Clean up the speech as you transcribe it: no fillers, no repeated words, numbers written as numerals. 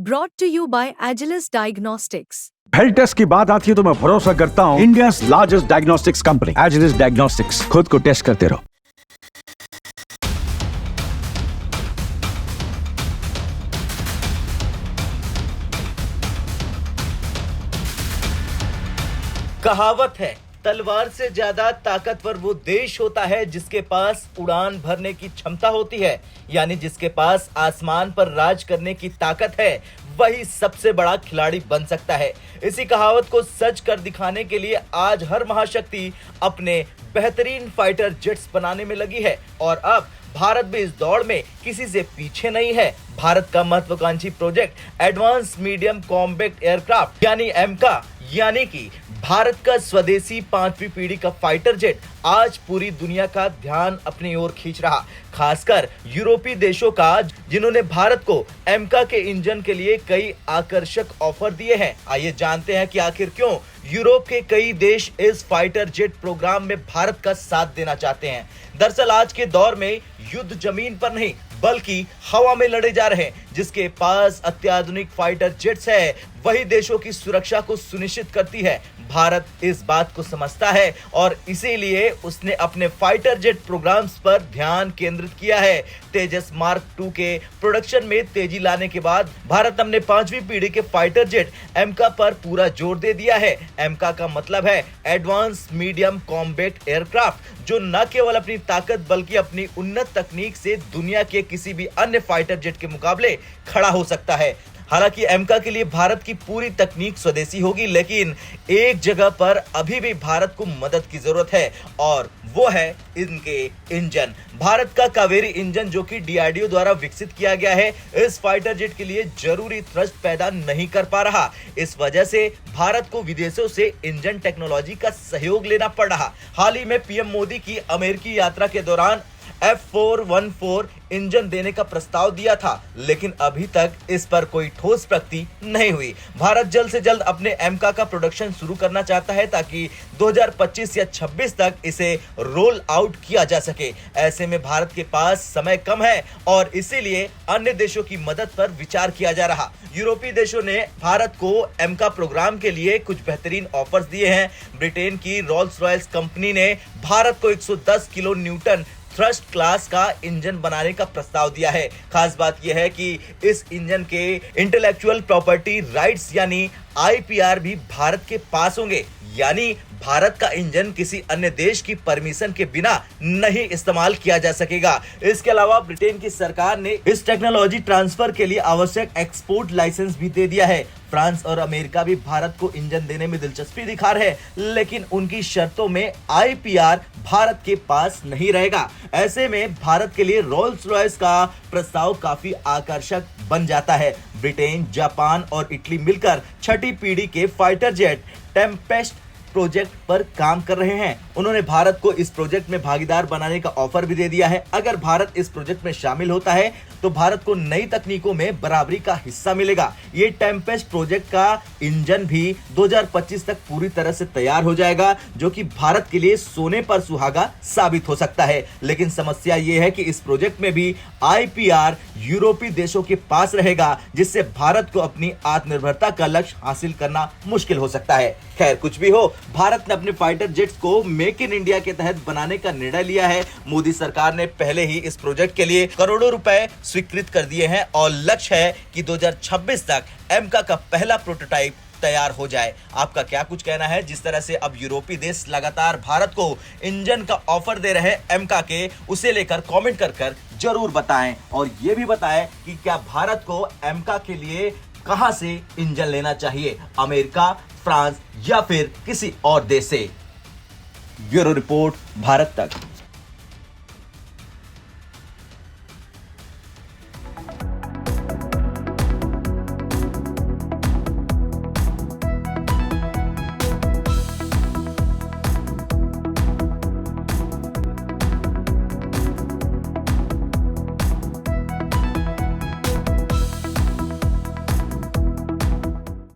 Brought to you by Agilus Diagnostics. Health test की बात आती है तो मैं भरोसा करता हूँ India's largest diagnostics company Agilus Diagnostics. खुद को टेस्ट करते रहो। कहावत है, तलवार से ज्यादा ताकतवर वो देश होता है जिसके पास उड़ान भरने की क्षमता होती है, यानी जिसके पास आसमान पर राज करने की ताकत है, वही सबसे बड़ा खिलाड़ी बन सकता है। इसी कहावत को सच कर दिखाने के लिए आज हर महाशक्ति अपने बेहतरीन फाइटर जेट्स बनाने में लगी है और अब भारत भी इस दौड़ में किसी से पीछे नहीं है। भारत का महत्वाकांक्षी project advance medium combat aircraft यानी एमका, यानी कि भारत का स्वदेशी 5वीं पीढ़ी का फाइटर जेट आज पूरी दुनिया का ध्यान अपनी ओर खींच रहा, खासकर यूरोपीय देशों का, जिन्होंने भारत को एमका के इंजन के लिए कई आकर्षक ऑफर दिए हैं। आइए जानते हैं कि आखिर क्यों यूरोप के कई देश इस फाइटर जेट प्रोग्राम में भारत का साथ देना चाहते हैं। दरअसल आज के दौर में युद्ध जमीन पर नहीं बल्कि हवा में लड़े जा रहे हैं। जिसके पास अत्याधुनिक फाइटर जेट्स है वही देशों की सुरक्षा को सुनिश्चित करती है। भारत इस बात को समझता है और इसीलिए उसने अपने फाइटर जेट प्रोग्राम्स पर ध्यान केंद्रित किया है। तेजस मार्क 2 के प्रोडक्शन में तेजी लाने के बाद भारत अपने 5वीं पीढ़ी के फाइटर जेट एमका पर पूरा जोर दे दिया है। एमका का मतलब है एडवांस मीडियम कॉम्बैक्ट एयरक्राफ्ट, जो न केवल अपनी ताकत बल्कि अपनी उन्नत तकनीक से दुनिया के किसी भी अन्य फाइटर जेट के मुकाबले खड़ा हो सकता है। हालांकि एमका के लिए भारत की पूरी तकनीक स्वदेशी होगी, लेकिन एक जगह पर अभी भी भारत को मदद की जरूरत है और वो है इनके इंजन। भारत का कावेरी इंजन, जो कि डीआरडीओ द्वारा विकसित किया गया है, इस फाइटर जेट के लिए जरूरी थ्रस्ट पैदा नहीं कर पा रहा। इस वजह से भारत को विदेशों से इंजन टेक्नोलॉजी का सहयोग लेना पड़ रहा। हाल ही में पीएम मोदी की अमेरिकी यात्रा के दौरान F414 इंजन देने का प्रस्ताव दिया था, लेकिन अभी तक इस पर कोई ठोस प्रगति नहीं हुई। भारत जल्द से जल्द अपने एमका का प्रोडक्शन शुरू करना चाहता है ताकि 2025 या 26 तक इसे रोल आउट किया जा सके। ऐसे में भारत के पास समय कम है और इसीलिए अन्य देशों की मदद पर विचार किया जा रहा। यूरोपीय देशों ने भारत को एमका प्रोग्राम के लिए कुछ बेहतरीन ऑफर्स दिए हैं। ब्रिटेन की रोल्स रॉयल्स कंपनी ने भारत को 110 किलो न्यूटन थ्रस्ट क्लास का इंजन बनाने का प्रस्ताव दिया है। खास बात यह है कि इस इंजन के इंटेलेक्चुअल प्रॉपर्टी राइट्स यानी आईपीआर भी भारत के पास होंगे, यानी भारत का इंजन किसी अन्य देश की परमिशन के बिना नहीं इस्तेमाल किया जा सकेगा। इसके अलावा ब्रिटेन की सरकार ने इस टेक्नोलॉजी ट्रांसफर के लिए आवश्यक एक्सपोर्ट लाइसेंस भी दे दिया है। फ्रांस और अमेरिका भी भारत को इंजन देने में दिलचस्पी दिखा रहे हैं, लेकिन उनकी शर्तों में आईपीआर भारत के पास नहीं रहेगा। ऐसे में भारत के लिए रोल्स रॉयस का प्रस्ताव काफी आकर्षक बन जाता है। ब्रिटेन, जापान और इटली मिलकर 6ठी पीढ़ी के फाइटर जेट टेम्पेस्ट प्रोजेक्ट पर काम कर रहे हैं। उन्होंने भारत को इस प्रोजेक्ट में भागीदार बनाने का ऑफर भी दे दिया है। अगर भारत इस प्रोजेक्ट में शामिल होता है तो भारत को नई तकनीकों में बराबरी का हिस्सा मिलेगा। ये टेम्पेस्ट प्रोजेक्ट का इंजन भी 2025 तक पूरी तरह से तैयार हो जाएगा, जो कि भारत के लिए सोने पर सुहागा साबित हो सकता है। लेकिन समस्या ये है कि इस प्रोजेक्ट में भी आईपीआर यूरोपीय देशों के पास रहेगा, जिससे भारत को अपनी आत्मनिर्भरता का लक्ष्य हासिल करना मुश्किल हो सकता है। खैर, कुछ भी हो, भारत ने अपने फाइटर जेट्स को मेक इन इंडिया के तहत बनाने का निर्णय लिया है। मोदी सरकार ने पहले ही इस प्रोजेक्ट के लिए करोड़ों रुपए स्वीकृत कर दिए हैं और लक्ष्य है कि 2026 तक एमका का पहला प्रोटोटाइप तैयार हो जाए। आपका क्या कुछ कहना है? जिस तरह से अब यूरोपीय देश लगातार भारत को इंजन का ऑफर दे रहे हैं एमका के, उसे लेकर कमेंट कर जरूर बताएं और ये भी बताएं कि क्या भारत को एमका के लिए कहां से इंजन लेना चाहिए, अमेरिका, फ्रांस या फिर किसी और देश से। ब्यूरो रिपोर्ट, भारत तक।